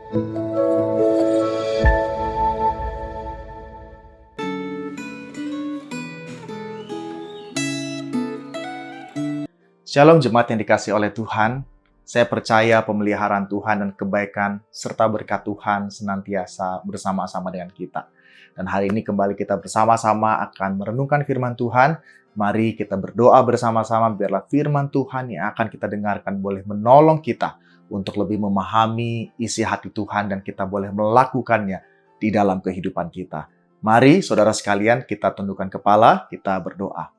Shalom jemaat yang dikasihi oleh Tuhan. Saya percaya pemeliharaan Tuhan dan kebaikan serta berkat Tuhan senantiasa bersama-sama dengan kita. Dan hari ini kembali kita bersama-sama akan merenungkan firman Tuhan. Mari kita berdoa bersama-sama biarlah firman Tuhan yang akan kita dengarkan boleh menolong kita untuk lebih memahami isi hati Tuhan dan kita boleh melakukannya di dalam kehidupan kita. Mari saudara sekalian kita tundukkan kepala, kita berdoa.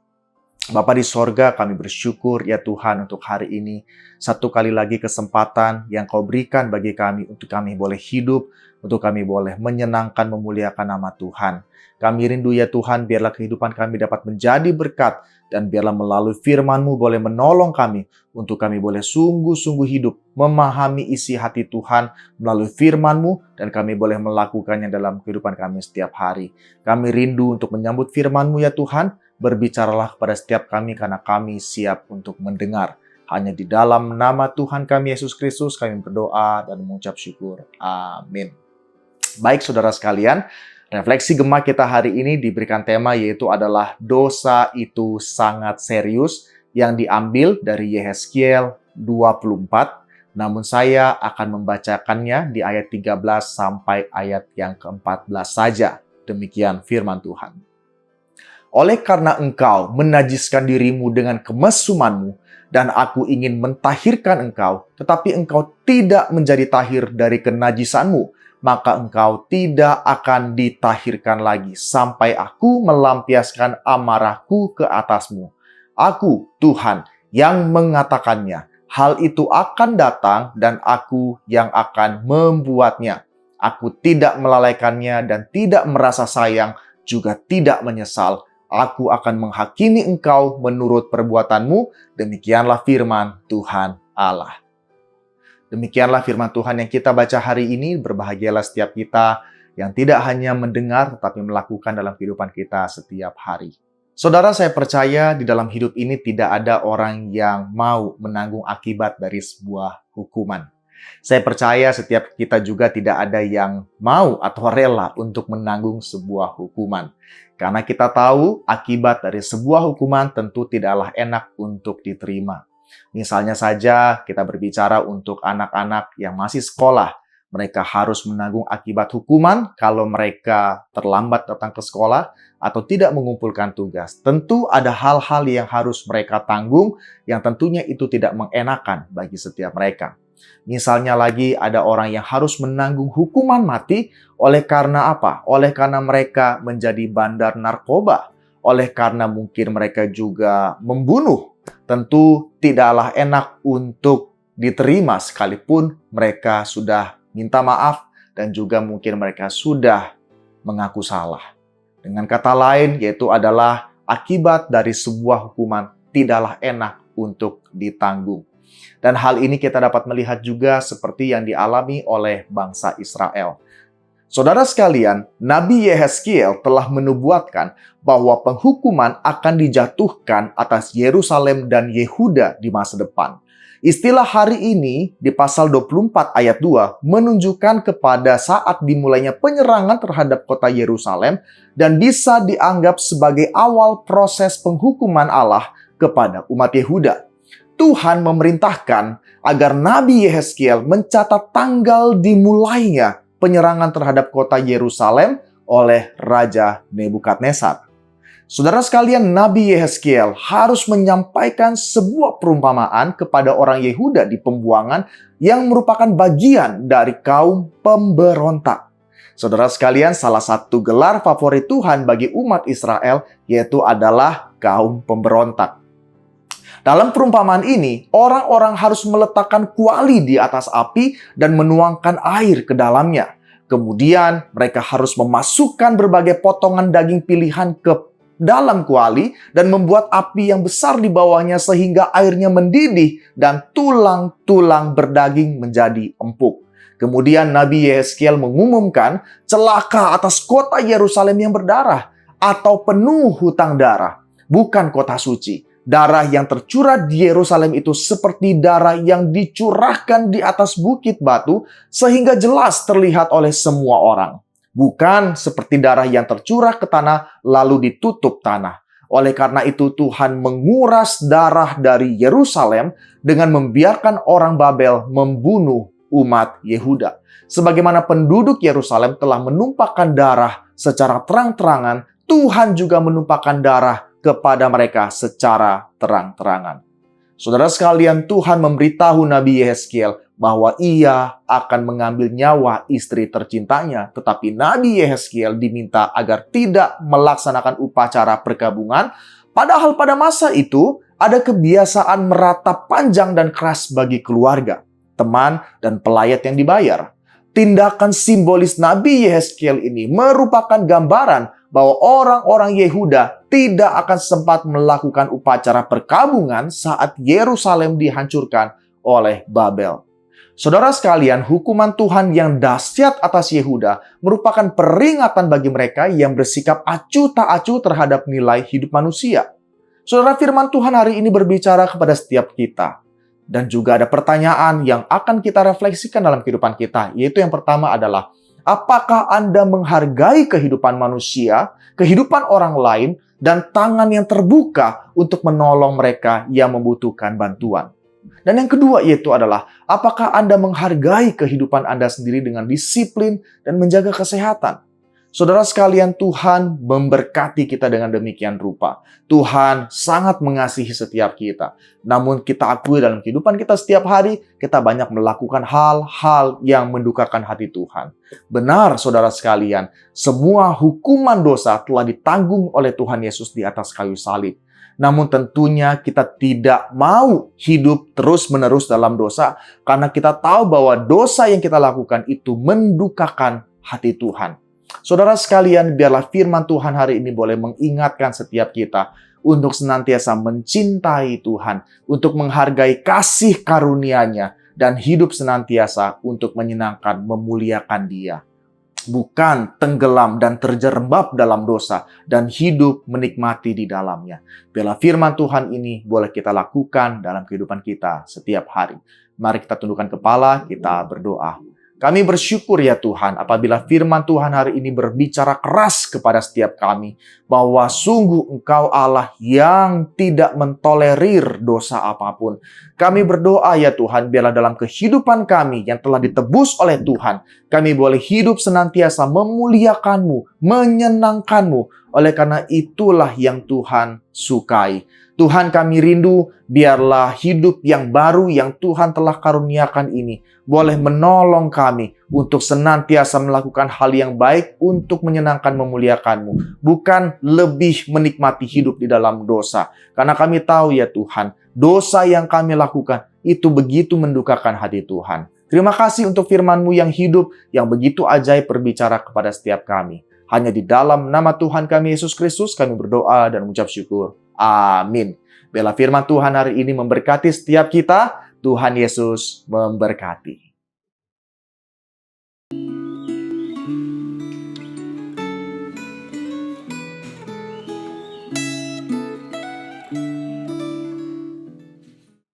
Bapa di sorga, kami bersyukur ya Tuhan untuk hari ini. Satu kali lagi kesempatan yang Kau berikan bagi kami untuk kami boleh hidup, untuk kami boleh menyenangkan, memuliakan nama Tuhan. Kami rindu ya Tuhan, biarlah kehidupan kami dapat menjadi berkat, dan biarlah melalui firman-Mu boleh menolong kami, untuk kami boleh sungguh-sungguh hidup, memahami isi hati Tuhan melalui firman-Mu, dan kami boleh melakukannya dalam kehidupan kami setiap hari. Kami rindu untuk menyambut firman-Mu ya Tuhan. Berbicaralah kepada setiap kami karena kami siap untuk mendengar. Hanya di dalam nama Tuhan kami Yesus Kristus kami berdoa dan mengucap syukur. Amin. Baik saudara sekalian, refleksi Gema kita hari ini diberikan tema yaitu adalah dosa itu sangat serius yang diambil dari Yehezkiel 24. Namun saya akan membacakannya di ayat 13 sampai ayat yang ke-14 saja. Demikian firman Tuhan. Oleh karena engkau menajiskan dirimu dengan kemesumanmu, dan aku ingin mentahirkan engkau, tetapi engkau tidak menjadi tahir dari kenajisanmu, maka engkau tidak akan ditahirkan lagi sampai aku melampiaskan amarahku ke atasmu. Aku, Tuhan, yang mengatakannya. Hal itu akan datang dan aku yang akan membuatnya. Aku tidak melalaikannya dan tidak merasa sayang, juga tidak menyesal. Aku akan menghakimi engkau menurut perbuatanmu. Demikianlah firman Tuhan Allah. Demikianlah firman Tuhan yang kita baca hari ini. Berbahagialah setiap kita yang tidak hanya mendengar, tetapi melakukan dalam kehidupan kita setiap hari. Saudara, saya percaya di dalam hidup ini tidak ada orang yang mau menanggung akibat dari sebuah hukuman. Saya percaya setiap kita juga tidak ada yang mau atau rela untuk menanggung sebuah hukuman. Karena kita tahu akibat dari sebuah hukuman tentu tidaklah enak untuk diterima. Misalnya saja kita berbicara untuk anak-anak yang masih sekolah. Mereka harus menanggung akibat hukuman kalau mereka terlambat datang ke sekolah atau tidak mengumpulkan tugas. Tentu ada hal-hal yang harus mereka tanggung yang tentunya itu tidak mengenakan bagi setiap mereka. Misalnya lagi ada orang yang harus menanggung hukuman mati oleh karena apa? Oleh karena mereka menjadi bandar narkoba. Oleh karena mungkin mereka juga membunuh. Tentu tidaklah enak untuk diterima sekalipun mereka sudah minta maaf dan juga mungkin mereka sudah mengaku salah. Dengan kata lain yaitu adalah akibat dari sebuah hukuman tidaklah enak untuk ditanggung. Dan hal ini kita dapat melihat juga seperti yang dialami oleh bangsa Israel. Saudara sekalian, Nabi Yehezkiel telah menubuatkan bahwa penghukuman akan dijatuhkan atas Yerusalem dan Yehuda di masa depan. Istilah hari ini di pasal 24 ayat 2 menunjukkan kepada saat dimulainya penyerangan terhadap kota Yerusalem dan bisa dianggap sebagai awal proses penghukuman Allah kepada umat Yehuda. Tuhan memerintahkan agar Nabi Yehezkiel mencatat tanggal dimulainya penyerangan terhadap kota Yerusalem oleh Raja Nebukadnezar. Saudara sekalian, Nabi Yehezkiel harus menyampaikan sebuah perumpamaan kepada orang Yehuda di pembuangan yang merupakan bagian dari kaum pemberontak. Saudara sekalian, salah satu gelar favorit Tuhan bagi umat Israel yaitu adalah kaum pemberontak. Dalam perumpamaan ini, orang-orang harus meletakkan kuali di atas api dan menuangkan air ke dalamnya. Kemudian, mereka harus memasukkan berbagai potongan daging pilihan ke dalam kuali dan membuat api yang besar di bawahnya sehingga airnya mendidih dan tulang-tulang berdaging menjadi empuk. Kemudian Nabi Yehezkiel mengumumkan celaka atas kota Yerusalem yang berdarah atau penuh hutang darah, bukan kota suci. Darah yang tercurah di Yerusalem itu seperti darah yang dicurahkan di atas bukit batu sehingga jelas terlihat oleh semua orang. Bukan seperti darah yang tercurah ke tanah lalu ditutup tanah. Oleh karena itu Tuhan menguras darah dari Yerusalem dengan membiarkan orang Babel membunuh umat Yehuda. Sebagaimana penduduk Yerusalem telah menumpahkan darah secara terang-terangan, Tuhan juga menumpahkan darah kepada mereka secara terang-terangan. Saudara sekalian, Tuhan memberitahu Nabi Yehezkiel bahwa ia akan mengambil nyawa istri tercintanya. Tetapi Nabi Yehezkiel diminta agar tidak melaksanakan upacara perkabungan. Padahal pada masa itu ada kebiasaan meratap panjang dan keras bagi keluarga, teman, dan pelayat yang dibayar. Tindakan simbolis Nabi Yehezkiel ini merupakan gambaran bahwa orang-orang Yehuda tidak akan sempat melakukan upacara perkabungan saat Yerusalem dihancurkan oleh Babel. Saudara sekalian, hukuman Tuhan yang dahsyat atas Yehuda merupakan peringatan bagi mereka yang bersikap acuh tak acuh terhadap nilai hidup manusia. Saudara, firman Tuhan hari ini berbicara kepada setiap kita. Dan juga ada pertanyaan yang akan kita refleksikan dalam kehidupan kita, yaitu yang pertama adalah, apakah Anda menghargai kehidupan manusia, kehidupan orang lain, dan tangan yang terbuka untuk menolong mereka yang membutuhkan bantuan? Dan yang kedua yaitu adalah, apakah Anda menghargai kehidupan Anda sendiri dengan disiplin dan menjaga kesehatan? Saudara sekalian, Tuhan memberkati kita dengan demikian rupa. Tuhan sangat mengasihi setiap kita. Namun kita akui dalam kehidupan kita setiap hari, kita banyak melakukan hal-hal yang mendukakan hati Tuhan. Benar, saudara sekalian, semua hukuman dosa telah ditanggung oleh Tuhan Yesus di atas kayu salib. Namun tentunya kita tidak mau hidup terus-menerus dalam dosa, karena kita tahu bahwa dosa yang kita lakukan itu mendukakan hati Tuhan. Saudara sekalian, biarlah firman Tuhan hari ini boleh mengingatkan setiap kita untuk senantiasa mencintai Tuhan, untuk menghargai kasih karunia-Nya, dan hidup senantiasa untuk menyenangkan, memuliakan Dia. Bukan tenggelam dan terjerembab dalam dosa, dan hidup menikmati di dalamnya. Biarlah firman Tuhan ini boleh kita lakukan dalam kehidupan kita setiap hari. Mari kita tundukkan kepala, kita berdoa. Kami bersyukur ya Tuhan apabila firman Tuhan hari ini berbicara keras kepada setiap kami bahwa sungguh Engkau Allah yang tidak mentolerir dosa apapun. Kami berdoa ya Tuhan biarlah dalam kehidupan kami yang telah ditebus oleh Tuhan, kami boleh hidup senantiasa memuliakan-Mu, menyenangkan-Mu. Oleh karena itulah yang Tuhan sukai. Tuhan, kami rindu biarlah hidup yang baru yang Tuhan telah karuniakan ini boleh menolong kami untuk senantiasa melakukan hal yang baik untuk menyenangkan, memuliakan-Mu. Bukan lebih menikmati hidup di dalam dosa. Karena kami tahu ya Tuhan, dosa yang kami lakukan itu begitu mendukakan hati Tuhan. Terima kasih untuk firman-Mu yang hidup, yang begitu ajaib berbicara kepada setiap kami. Hanya di dalam nama Tuhan kami Yesus Kristus kami berdoa dan mengucap syukur. Amin. Biarlah firman Tuhan hari ini memberkati setiap kita. Tuhan Yesus memberkati.